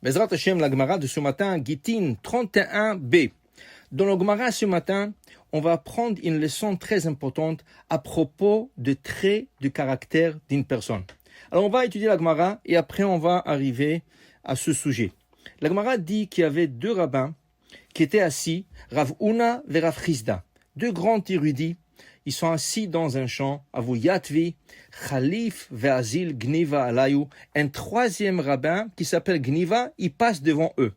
Bezrat Hashem, la Gemara de ce matin, Gittin 31b. Dans la Gemara ce matin, on va apprendre une leçon très importante à propos de traits de caractère d'une personne. Alors on va étudier la Gemara et après on va arriver à ce sujet. La Gemara dit qu'il y avait deux rabbins qui étaient assis, Rav Huna et Rav Chisda, deux grands érudits. Ils sont assis dans un champ, Avu Yatvi, Khalif ve'azil Gniva alayu. Un troisième rabbin qui s'appelle Gniva, il passe devant eux.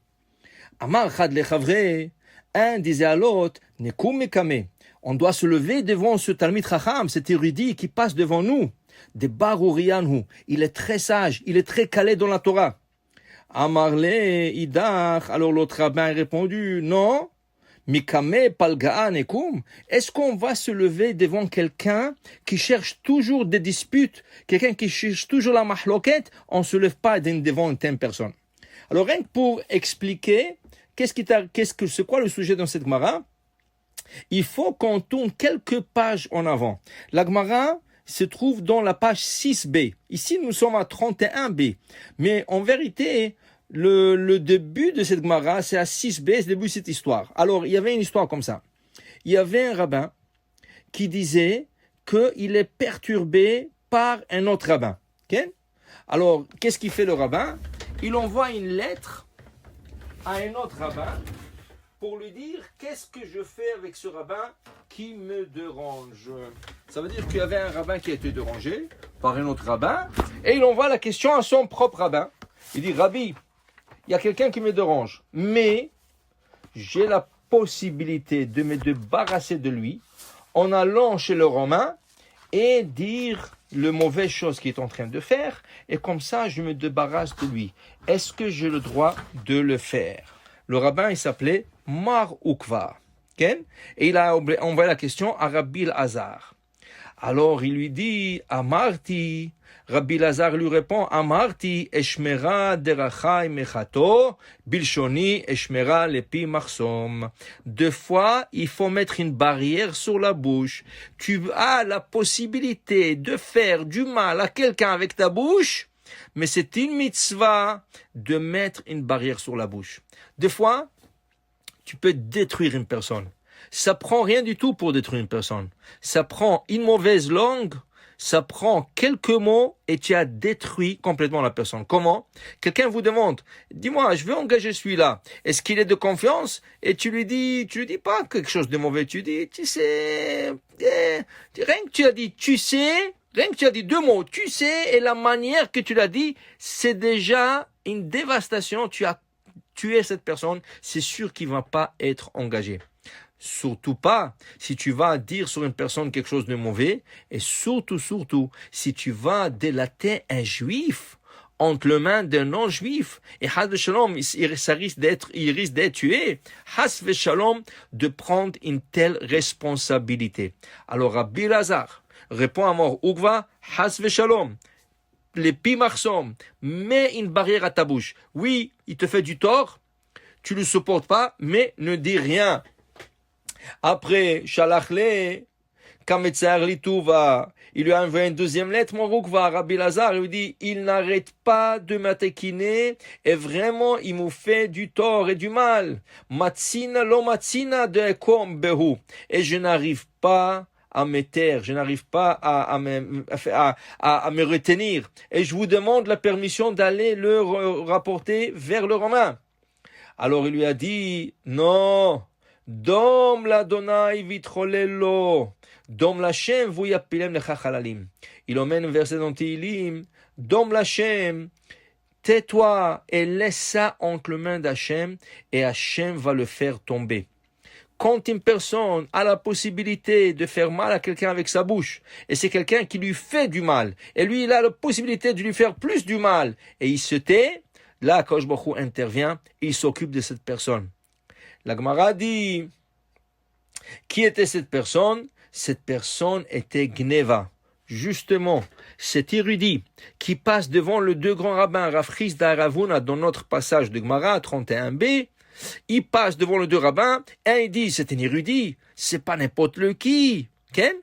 Amar chad lechavre, un disait à l'autre, Nekum mekame. On doit se lever devant ce Talmid Chacham, cet érudit qui passe devant nous. De Barurianhu, il est très sage, il est très calé dans la Torah. Amarle idach, alors l'autre rabbin a répondu, non. Mikame palga'a nekum. Est-ce qu'on va se lever devant quelqu'un qui cherche toujours des disputes, quelqu'un qui cherche toujours la mahloket? On ne se lève pas devant une telle personne. Alors rien que pour expliquer c'est quoi le sujet dans cette Gemara, il faut qu'on tourne quelques pages en avant. La Gemara se trouve dans la page 6b. Ici nous sommes à 31b. Mais en vérité, le début de cette Gemara, c'est à 6b, c'est le début de cette histoire. Alors, il y avait une histoire comme ça. Il y avait un rabbin qui disait qu'il est perturbé par un autre rabbin. Okay? Alors, qu'est-ce qu'il fait le rabbin? Il envoie une lettre à un autre rabbin pour lui dire qu'est-ce que je fais avec ce rabbin qui me dérange. Ça veut dire qu'il y avait un rabbin qui a été dérangé par un autre rabbin et il envoie la question à son propre rabbin. Il dit, Rabbi, il y a quelqu'un qui me dérange, mais j'ai la possibilité de me débarrasser de lui en allant chez le Romain et dire le mauvais chose qu'il est en train de faire, et comme ça je me débarrasse de lui. Est-ce que j'ai le droit de le faire? Le rabbin, il s'appelait Mar Ukva, okay? Et il a envoyé la question à Rabbi Lazar. Alors il lui dit, Amarti. Rabbi Lazar lui répond, Amarti eshmera derachai mechato, bilshoni eshmera lepi marsom. Deux fois, il faut mettre une barrière sur la bouche. Tu as la possibilité de faire du mal à quelqu'un avec ta bouche, mais c'est une mitzvah de mettre une barrière sur la bouche. Deux fois, tu peux détruire une personne. Ça prend rien du tout pour détruire une personne. Ça prend une mauvaise langue, ça prend quelques mots et tu as détruit complètement la personne. Comment? Quelqu'un vous demande, dis-moi, je veux engager celui-là. Est-ce qu'il est de confiance? Et tu lui dis pas quelque chose de mauvais. Tu dis, tu sais, rien que tu as dit, tu sais, rien que tu as dit deux mots, tu sais, et la manière que tu l'as dit, c'est déjà une dévastation. Tu as tué cette personne. C'est sûr qu'il va pas être engagé. Surtout pas si tu vas dire sur une personne quelque chose de mauvais, et surtout, si tu vas délater un juif entre les mains d'un non-juif, et has shalom, il risque d'être tué, has shalom, de prendre une telle responsabilité. Alors Rabbi Lazar répond à Mar Ukva, has shalom, les pimarsom, mets une barrière à ta bouche. Oui, il te fait du tort, tu ne le supportes pas, mais ne dis rien. Après, Shalachle, Kametzar Litouva, il lui a envoyé une deuxième lettre, Morukva, Rabbi Lazar, il lui dit, il n'arrête pas de m'attaquiner, et vraiment, il me fait du tort et du mal. Matzina lo matzina de kom behu. Et je n'arrive pas à me taire, je n'arrive pas à me retenir. Et je vous demande la permission d'aller le rapporter vers le Romain. Alors il lui a dit, non, Dom l'Adonai vitrolelo, Dom l'Hashem vu yapilem lechachalalim. Il emmène un verset dans Tehillim, Dom l'Hashem, tais-toi et laisse ça entre les mains d'Hashem, et Hashem va le faire tomber. Quand une personne a la possibilité de faire mal à quelqu'un avec sa bouche, et c'est quelqu'un qui lui fait du mal, et lui il a la possibilité de lui faire plus du mal, et il se tait, là Akadosh Baruch Hu intervient, et il s'occupe de cette personne. La Gemara dit, qui était cette personne? Cette personne était Gneva. Justement, cet érudit qui passe devant le deux grands rabbins, Rav Chisda et Rav Huna, dans notre passage de Gemara 31b, il passe devant les deux rabbins et il dit, c'est un érudit, c'est pas n'importe qui. Okay?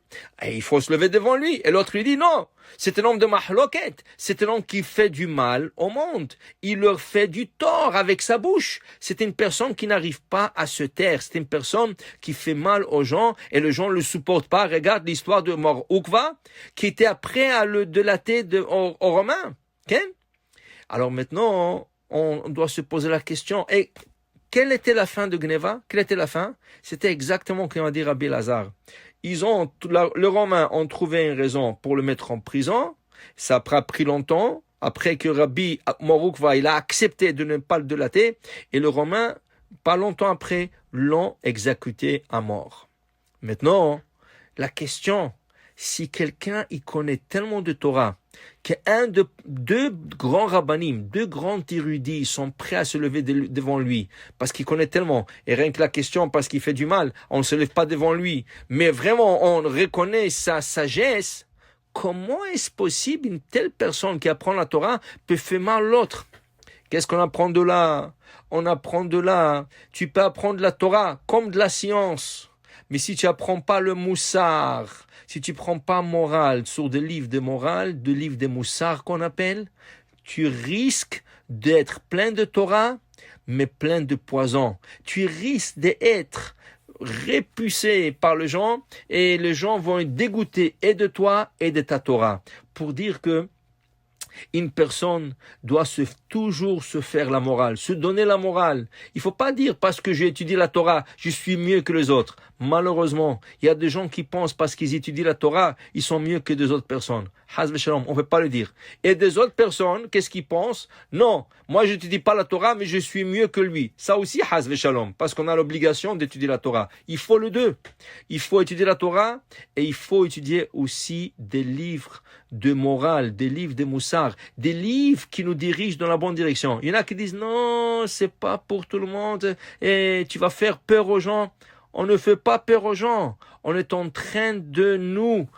Et il faut se lever devant lui. Et l'autre lui dit non. C'est un homme de mahloket. C'est un homme qui fait du mal au monde. Il leur fait du tort avec sa bouche. C'est une personne qui n'arrive pas à se taire. C'est une personne qui fait mal aux gens et les gens ne le supportent pas. Regarde l'histoire de Mor Ukva qui était après à le délater aux Romains. Okay? Alors maintenant, on doit se poser la question. Et quelle était la fin de Gneva? Quelle était la fin? C'était exactement ce qu'a dit Rabbi Lazare. Les Romains ont trouvé une raison pour le mettre en prison. Ça a pris longtemps. Après que Rabbi Mor Ukva, il a accepté de ne pas le délater. Et les Romains, pas longtemps après, l'ont exécuté à mort. Maintenant, la question, si quelqu'un il connaît tellement de Torah, deux grands rabbinim, deux grands érudits sont prêts à se lever devant lui, parce qu'il connaît tellement, et rien que la question, parce qu'il fait du mal, on ne se lève pas devant lui, mais vraiment on reconnaît sa sagesse, comment est-ce possible une telle personne qui apprend la Torah peut faire mal à l'autre? Qu'est-ce qu'on apprend de là? On apprend de là, tu peux apprendre la Torah comme de la science. Mais si tu apprends pas le moussard, si tu prends pas morale sur des livres de morale, des livres de moussard qu'on appelle, tu risques d'être plein de Torah, mais plein de poison. Tu risques d'être repoussé par les gens et les gens vont être dégoûtés et de toi et de ta Torah. Pour dire que une personne doit toujours se faire la morale, se donner la morale. Il ne faut pas dire parce que j'ai étudié la Torah, je suis mieux que les autres. Malheureusement, il y a des gens qui pensent parce qu'ils étudient la Torah, ils sont mieux que des autres personnes. Haz v'shalom, on ne peut pas le dire. Et des autres personnes, qu'est-ce qu'ils pensent? Non, moi je n'étudie pas la Torah, mais je suis mieux que lui. Ça aussi, haz v'shalom, parce qu'on a l'obligation d'étudier la Torah. Il faut les deux. Il faut étudier la Torah et il faut étudier aussi des livres de morale, des livres de moussard, des livres qui nous dirigent dans la bonne direction. Il y en a qui disent non, c'est pas pour tout le monde et tu vas faire peur aux gens. On ne fait pas peur aux gens. On est en train de nous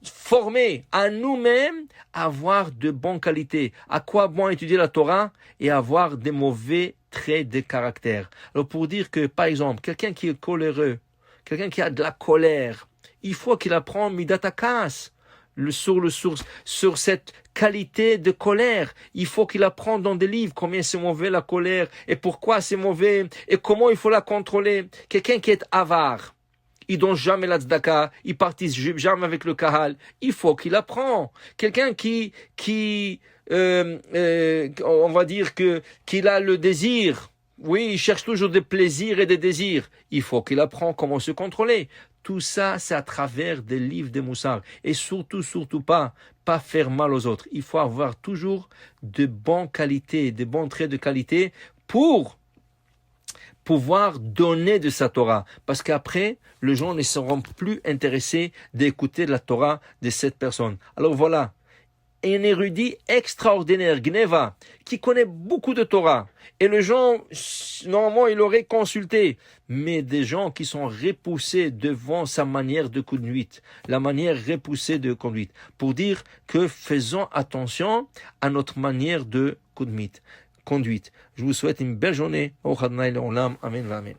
former à nous-mêmes à avoir de bonnes qualités. À quoi bon étudier la Torah et avoir des mauvais traits de caractère. Alors pour dire que, par exemple, quelqu'un qui est coléreux, quelqu'un qui a de la colère, il faut qu'il apprenne Midat HaKaas. Sur cette qualité de colère. Il faut qu'il apprenne dans des livres combien c'est mauvais la colère et pourquoi c'est mauvais et comment il faut la contrôler. Quelqu'un qui est avare, il donne jamais la tzedaka, il participe jamais avec le kahal, il faut qu'il apprenne. Quelqu'un on va dire qu'il a le désir. Oui, il cherche toujours des plaisirs et des désirs. Il faut qu'il apprenne comment se contrôler. Tout ça, c'est à travers des livres de moussard. Et surtout pas faire mal aux autres. Il faut avoir toujours de bonnes qualités, de bons traits de qualité pour pouvoir donner de sa Torah. Parce qu'après, les gens ne seront plus intéressés d'écouter la Torah de cette personne. Alors voilà. Un érudit extraordinaire, Gneva, qui connaît beaucoup de Torah. Et les gens, normalement, il aurait consulté. Mais des gens qui sont repoussés devant sa manière de conduite. La manière repoussée de conduite. Pour dire que faisons attention à notre manière de conduite. Je vous souhaite une belle journée. Amen, amen.